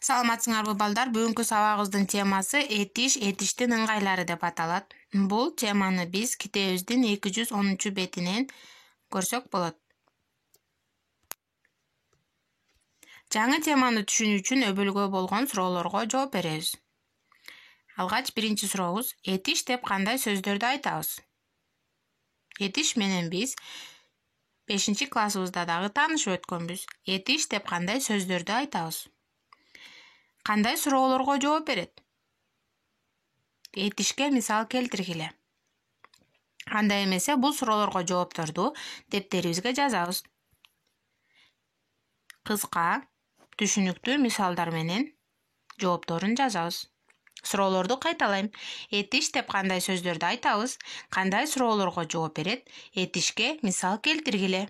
Саламатсыңарбы балдар? Бүгүнкү сабагыбыздын темасы этиштин ыңгайлары деп аталат. Бул теманы биз китебибиздин 210 көрсөк болот. Жаңы теманы түшүнүү үчүн өбөлгө болгон суроолорго жооп беребиз. Алгач биринчи сурообуз: этиш деп кандай сөздөрдү айтабыз? Этиш менен биз 5-классыбызда дагы таанышып өткөнбүз. Этиш деп кандай сөздөрдү айтабыз? Кандай суроолорго жооп берет? Этишке мисал келтиргиле. Андай эмесе бул суроолорго жоопторду дептерибизге жазабыз. Кыска, түшүнүктүү мисалдар менен жоопторун жазабыз. Суроолорду кайталайм. Этиш деп кандай сөздөрдү айтабыз? Кандай суроолорго жооп берет? Этишке мисал келтиргиле.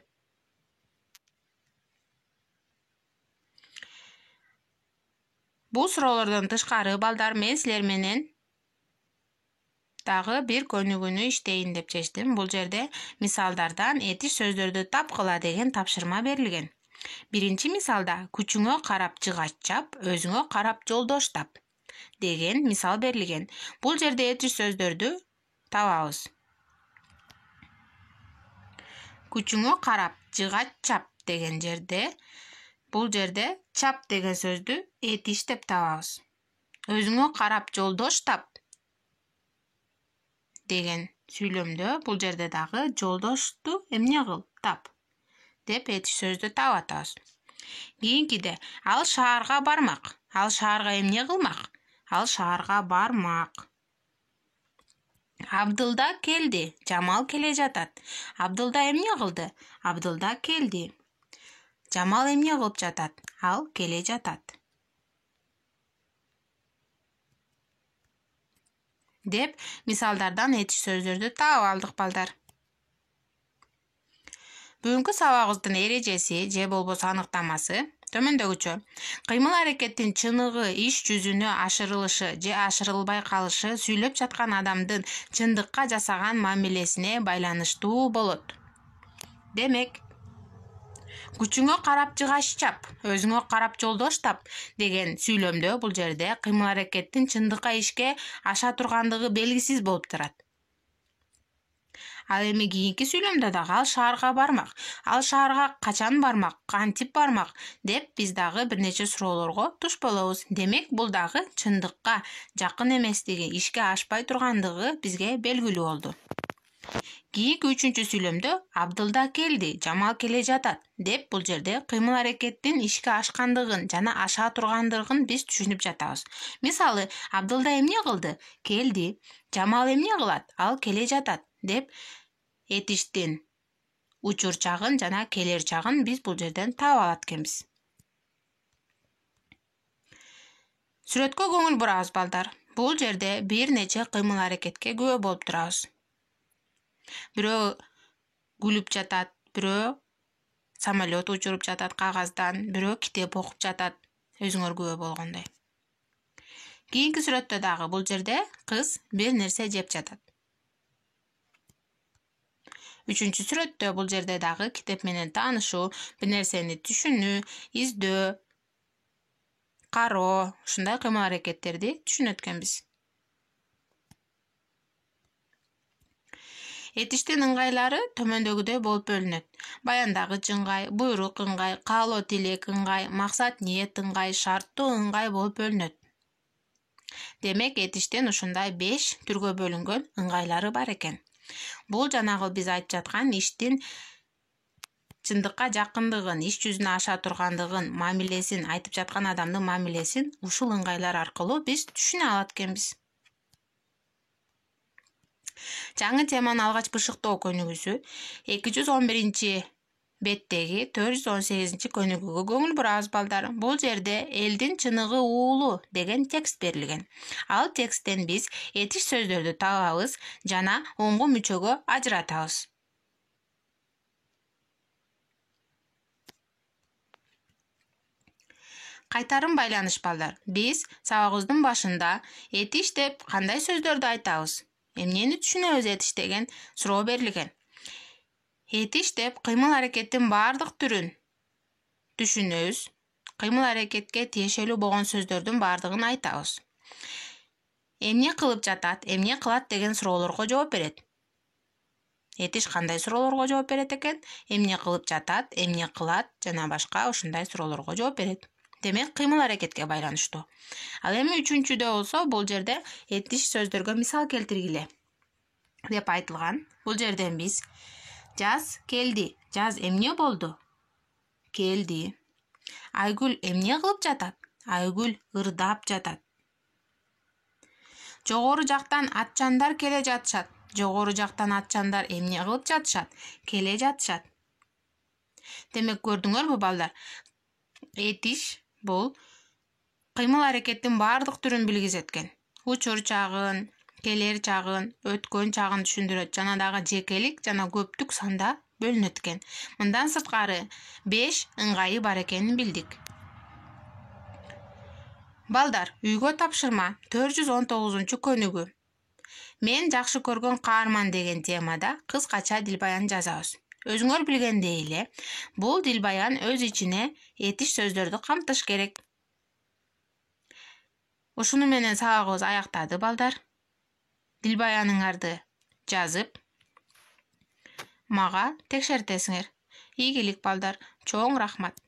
Бул суроолордон тышкары балдар мен силер менен дагы бир көнүгүүнү иштейин деп чечтим. Бул жерде мисалдардан этиш сөздөрдү тапкыла деген тапшырма берилген. Биринчи мисалда күчүңө карап жыгач чап, өзүңө карап жолдош тап деген мисал берилген. Бул жерде этиш сөздөрдү табабыз. Күчүңө карап жыгач чап деген жерде бул жерде чап деген сөздү этиш деп табабыз. Өзүңө карап жолдош тап деген сүйлөмдө бул жерде дагы жолдошту эмне кыл тап деп этиш сөздү таап атабыз. Кийинкиде ал шаарга бармак. Ал шаарга эмне кылмак? Ал шаарга бармак. Абдылда келди. Жамал келе жатат. Абдылда эмне кылды? Абдылда келди. Жамал эмне кылып жатат? Ал келе жатат. Деп мисалдардан этиш сөздөрдү таап алдык балдар. Бүгүнкү сабагыбыздын эрежеси же болбосо аныктамасы төмөндөгүчө. Кыймыл-аракеттин чыныгы иш жүзүнө ашырылышы же ашырылбай калышы сүйлөп жаткан адамдын чындыкка жасаган мамилесине байланыштуу болот. Демек, күчүңө карап жыгач чап, өзүңө карап жолдош тап деген сүйлөмдө бул жерде кыймыл-аракеттин чындыкка ишке аша тургандыгы белгисиз болуп турат. Ал эми кийинки сүйлөмдө дагы ал шаарга бармак. Ал шаарга качан бармак, кантип бармак деп биз дагы бир нече суроолорго туш болобуз. Демек, бул дагы чындыкка жакын эместиги, ишке ашпай тургандыгы бизге белгилүү болду. Кийинки үчүнчү сүйлөмдө Абдылда келди, Жамал келе жатат деп бул жерде кыймыл-аракеттин ишке ашкандыгын жана аша тургандыгын биз түшүнүп жатабыз. Мисалы, Абдылда эмне кылды? Келди. Жамал эмне кылат? Ал келе жатат деп этиштин учур чагын жана келер чагын биз бул жерден таап алат экенбиз. Сүрөткө көңүл бурабыз балдар. Бул жерде бир нече кыймыл-аракетке күбө болуп турабыз. Бирөө күлүп жатат, бирөө самолет учуруп жатат кагаздан, бирөө китеп окуп жатат, өзүңөр күбө болгондой. Кийинки сүрөттө дагы бул жерде кыз бир нерсе жеп жатат. Үчүнчү сүрөттө бул жерде дагы китеп менен таанышуу, бир нерсени түшүнүү, издөө, кароо, ушундай кыймыл-аракеттерди түшүнөт экенбиз. Этиштин ыңгайлары төмөндөгүдөй болуп бөлүнөт. Баяндагыч ыңгай, буйрук ыңгай, каалоо тилек ыңгай, максат ниет ыңгай, шарттуу ыңгай болуп бөлүнөт. Демек, этиштин ушундай 5 түргө бөлүнгөн ыңгайлары бар экен. Бул жанагы биз айтып жаткан иштин чындыкка жакындыгын, иш жүзүнө аша тургандыгын, мамилесин, айтып жаткан адамдын мамилесин ушул ыңгайлар аркылуу биз түшүнө алат экенбиз. Жаңы теманы алгач бышыктоо көнүгүүсү 211 беттеги 418 көнүгүүгө көңүл бурабыз балдар. Бул жерде элдин чыныгы уулу деген текст берилген. Ал тексттен биз этиш сөздөрдү табабыз жана оңго мүчөгө ажыратабыз. Кайтарым байланыш балдар. Биз сабагыбыздын башында этиш деп кандай сөздөрдү айтабыз? Эмнени түшүнөбүз этиш деген суроо берилген. Этиш деп кыймыл-аракеттин баардык түрүн түшүнөбүз. кыймыл аракетке тиешелүү болгон сөздөрдүн баардыгын айтабыз. Эмне кылып жатат, эмне кылат деген суроолорго жооп берет. Этиш кандай суроолорго жооп берет экен? Эмне кылып жатат, эмне кылат жана башка ушундай суроолорго жооп берет. Демек, кыймыл аракетке байланыштуу. Ал эми үчүнчүдө болсо, бул жерде этиш сөздөргө мисал келтиргиле деп айтылган. Бул жерден биз жаз келди. Жаз эмне болду? Келди. Айгүл эмне кылып жатат? Айгүл ырдап жатат. Жогору жактан атчандар келе жатышат. Жогору жактан атчандар эмне кылып жатышат? Келе жатышат. Демек, көрдүңөрбү балдар? Этиш бул кыймыл аракеттин баардык түрүн билгизеткен. Учур чагын, келер чагын, өткөн чагын түшүндүрөт жана дагы жекелик жана көптүк санда бөлүнөт экен. Мындан сырткары 5 ыңгайы бар экенин билдик. Балдар, үйгө тапшырма 419-көнүгү. Мен жакшы көргөн каарман деген темада кыскача дилбаян жазабыз. Өзүңөр билгендей эле, бул дилбаян өз ичине этиш сөздөрдү камтыш керек. Ушуну менен сабагыбыз аяктады, балдар. Дилбаяныңарды жазып, мага текшертесиңер. Ийгилик, балдар. Чоң рахмат.